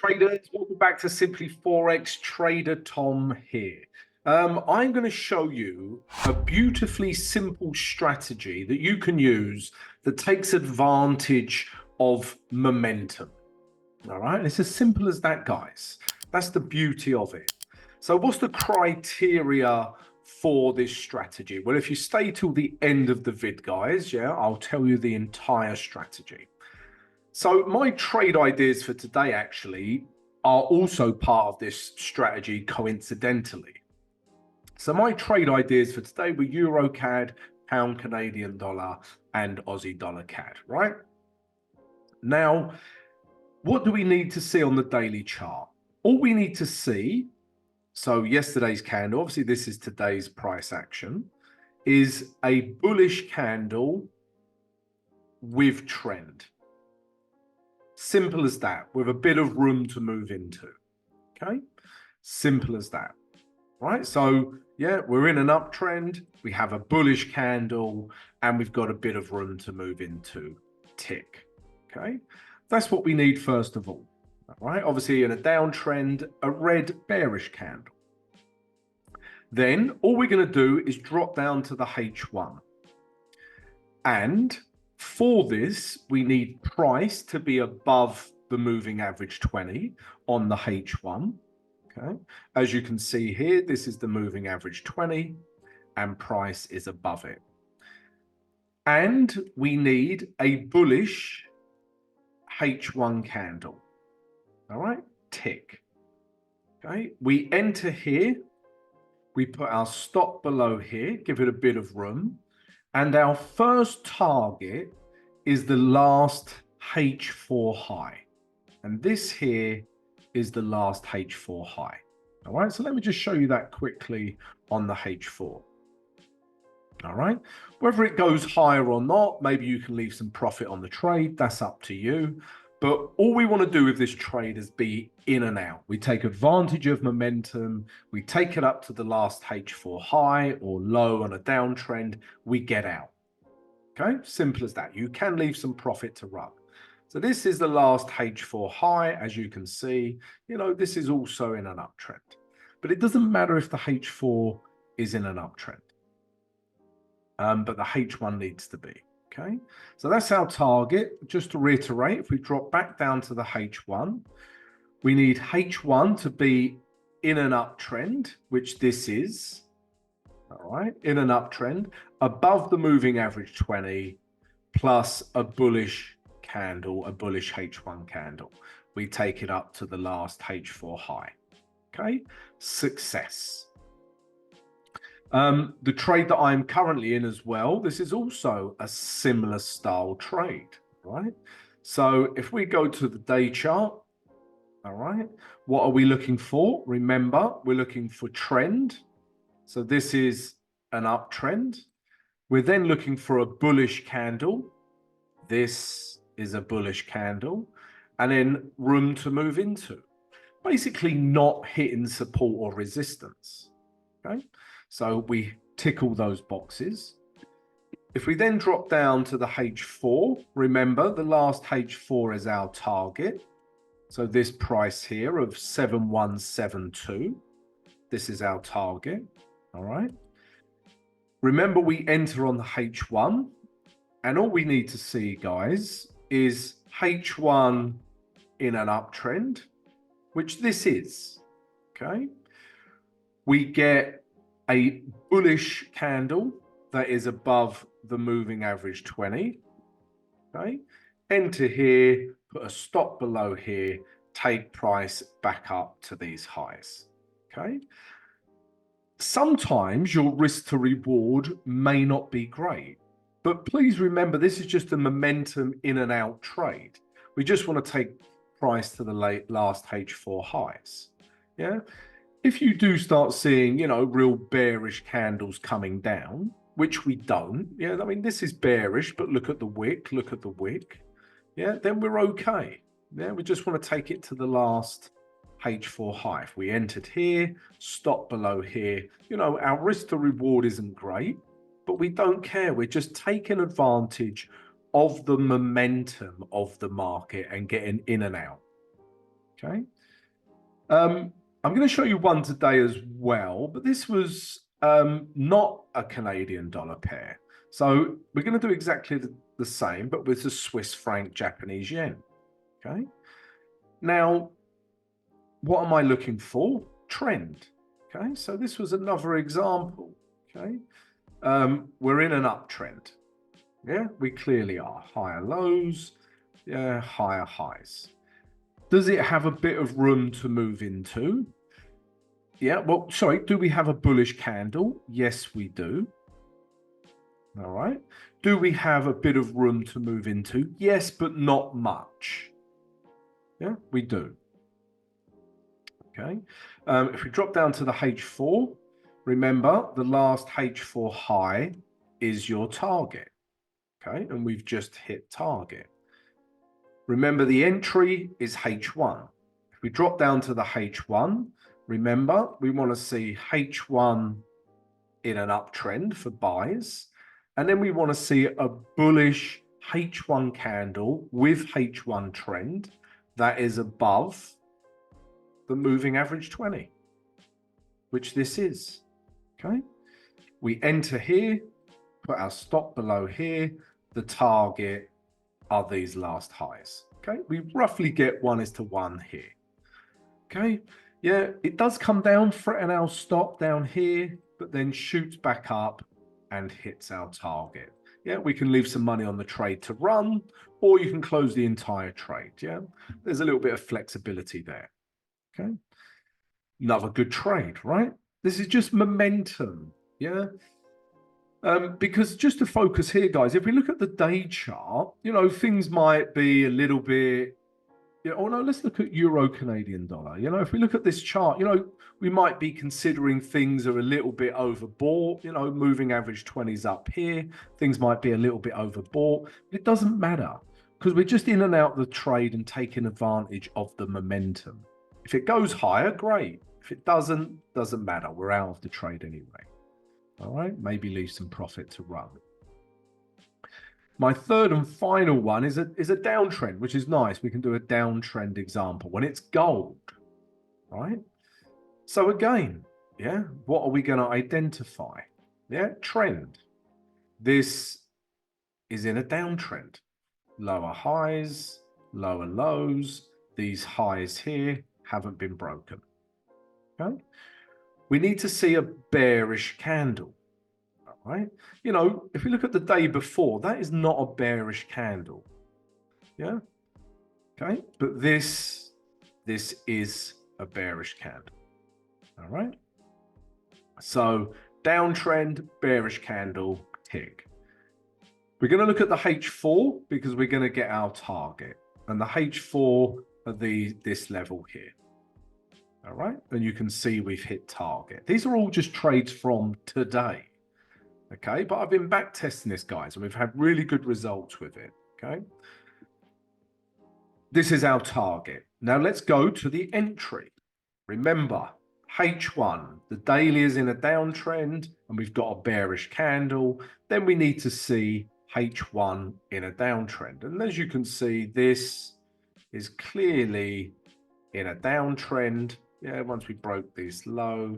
traders, welcome back to Simply Forex. Trader Tom here. I'm going to show you a beautifully simple strategy that you can use that takes advantage of momentum. All right, it's as simple as that, guys. That's the beauty of it. So what's the criteria for this strategy? Well, if you stay till the end of the vid, guys, I'll tell you the entire strategy. So my trade ideas for today actually are also part of this strategy coincidentally. So my trade ideas for today were Euro CAD, Pound Canadian dollar, and Aussie dollar CAD, right? Now, what do we need to see on the daily chart? All we need to see, so yesterday's candle, obviously this is today's price action, is a bullish candle with trend. Simple as that, with a bit of room to move into. Okay, simple as that. Right, so yeah, we're in an uptrend, we have a bullish candle, and we've got a bit of room to move into. Tick. Okay, that's what we need first of all. All right, obviously in a downtrend, a red bearish candle. Then all we're going to do is drop down to the H1. And for this, we need price to be above the moving average 20 on the H1. Okay, as you can see here, this is the moving average 20 and price is above it. And we need a bullish H1 candle. All right, tick. Okay, we enter here, we put our stop below here, give it a bit of room. And our first target is the last H4 high. And this here is the last H4 high. All right, so let me just show you that quickly on the H4. All right, whether it goes higher or not, maybe you can leave some profit on the trade. That's up to you. But all we want to do with this trade is be in and out. We take advantage of momentum. We take it up to the last H4 high or low on a downtrend. We get out. Okay, simple as that. You can leave some profit to run. So this is the last H4 high. As you can see, this is also in an uptrend. But it doesn't matter if the H4 is in an uptrend. But the H1 needs to be. Okay, so that's our target. Just to reiterate, if we drop back down to the H1, we need H1 to be in an uptrend, which this is, all right, in an uptrend, above the moving average 20, plus a bullish candle, a bullish H1 candle. We take it up to the last H4 high. Okay, success. The trade that I'm currently in as well, this is also a similar style trade, right? So if we go to the day chart, all right, what are we looking for? Remember, we're looking for trend. So this is an uptrend. We're then looking for a bullish candle. This is a bullish candle. And then room to move into. Basically not hitting support or resistance, okay? So we tick all those boxes. If we then drop down to the H4, remember the last H4 is our target. So this price here of 7172, this is our target, all right? Remember we enter on the H1 and all we need to see, guys, is H1 in an uptrend, which this is, okay? We get a bullish candle that is above the moving average 20, okay? Enter here, put a stop below here, take price back up to these highs, okay? Sometimes your risk to reward may not be great, but please remember this is just a momentum in and out trade. We just want to take price to the last H4 highs, yeah? If you do start seeing, real bearish candles coming down, which we don't, I mean, this is bearish, but look at the wick, then we're okay. Yeah, we just want to take it to the last H4 high. If we entered here, stop below here, our risk to reward isn't great, but we don't care. We're just taking advantage of the momentum of the market and getting in and out. Okay. I'm going to show you one today as well, but this was not a Canadian dollar pair. So we're going to do exactly the same, but with the Swiss franc Japanese yen. Okay. Now, what am I looking for? Trend. Okay. So this was another example. Okay. We're in an uptrend. Yeah, we clearly are. Higher lows, yeah, higher highs. Does it have a bit of room to move into? Yeah, well, sorry, do we have a bullish candle? Yes, we do. All right. Do we have a bit of room to move into? Yes, but not much. Yeah, we do. Okay. If we drop down to the H4, remember the last H4 high is your target. Okay, and we've just hit target. Remember the entry is H1. If we drop down to the H1, remember we want to see H1 in an uptrend for buys. And then we want to see a bullish H1 candle with H1 trend that is above the moving average 20, which this is. Okay. We enter here, put our stop below here. The target are these last highs. Okay. We roughly get 1:1 here. Okay. Yeah, it does come down, threaten our stop down here, but then shoots back up and hits our target. Yeah, we can leave some money on the trade to run, or you can close the entire trade. Yeah, there's a little bit of flexibility there. Okay. Another good trade, right? This is just momentum. Yeah. Because just to focus here, guys, if we look at the day chart, you know, things might be a little bit. Yeah, oh no, let's look at Euro Canadian dollar. You know, if we look at this chart, you know, we might be considering things are a little bit overbought. You know, moving average 20s up here. Things might be a little bit overbought. It doesn't matter because we're just in and out of the trade and taking advantage of the momentum. If it goes higher, great. If it doesn't matter. We're out of the trade anyway. All right, maybe leave some profit to run. My third and final one is a downtrend, which is nice. We can do a downtrend example when it's gold, right? So again, yeah, what are we going to identify? Yeah, trend. This is in a downtrend. Lower highs, lower lows. These highs here haven't been broken. Okay. We need to see a bearish candle. Right? You know, if we look at the day before, that is not a bearish candle. Yeah. Okay. But this is a bearish candle. All right. So downtrend, bearish candle, tick. We're going to look at the H4 because we're going to get our target. And the H4 are this level here. All right. And you can see we've hit target. These are all just trades from today. Okay, but I've been back testing this, guys, and we've had really good results with it. Okay, this is our target. Now let's go to the entry. Remember, H1, the daily is in a downtrend, and we've got a bearish candle. Then we need to see H1 in a downtrend. And as you can see, this is clearly in a downtrend. Yeah, once we broke this low.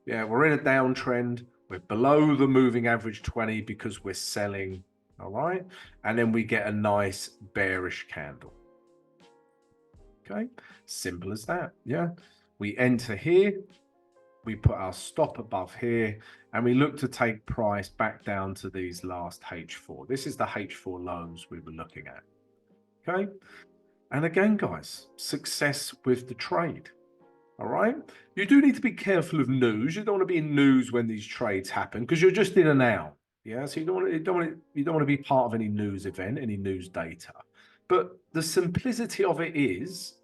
Yeah, we're in a downtrend. We're below the moving average 20 because we're selling, all right? And then we get a nice bearish candle. Okay, simple as that, yeah? We enter here, we put our stop above here, and we look to take price back down to these last H4. This is the H4 lows we were looking at, okay? And again, guys, success with the trade. All right. You do need to be careful of news. You don't want to be in news when these trades happen because you're just in and out. Yeah. So you don't want to be part of any news event, any news data. But the simplicity of it is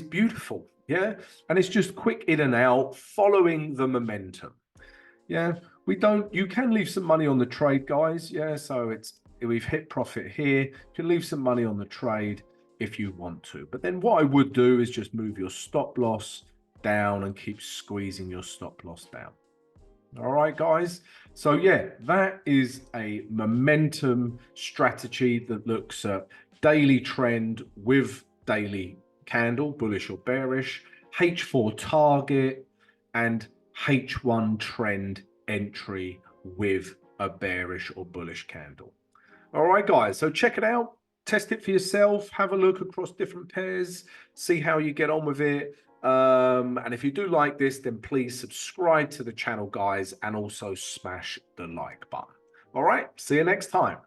beautiful. Yeah. And it's just quick in and out, following the momentum. Yeah. You can leave some money on the trade, guys. Yeah. So we've hit profit here. You can leave some money on the trade if you want to. But then what I would do is just move your stop loss down and keep squeezing your stop loss down. All right, guys. So yeah, that is a momentum strategy that looks at daily trend with daily candle, bullish or bearish, H4 target, and H1 trend entry with a bearish or bullish candle. All right, guys, so check it out. Test it for yourself. Have a look across different pairs. See how you get on with it. And if you do like this, then please subscribe to the channel, guys, and also smash the like button. All right, see you next time.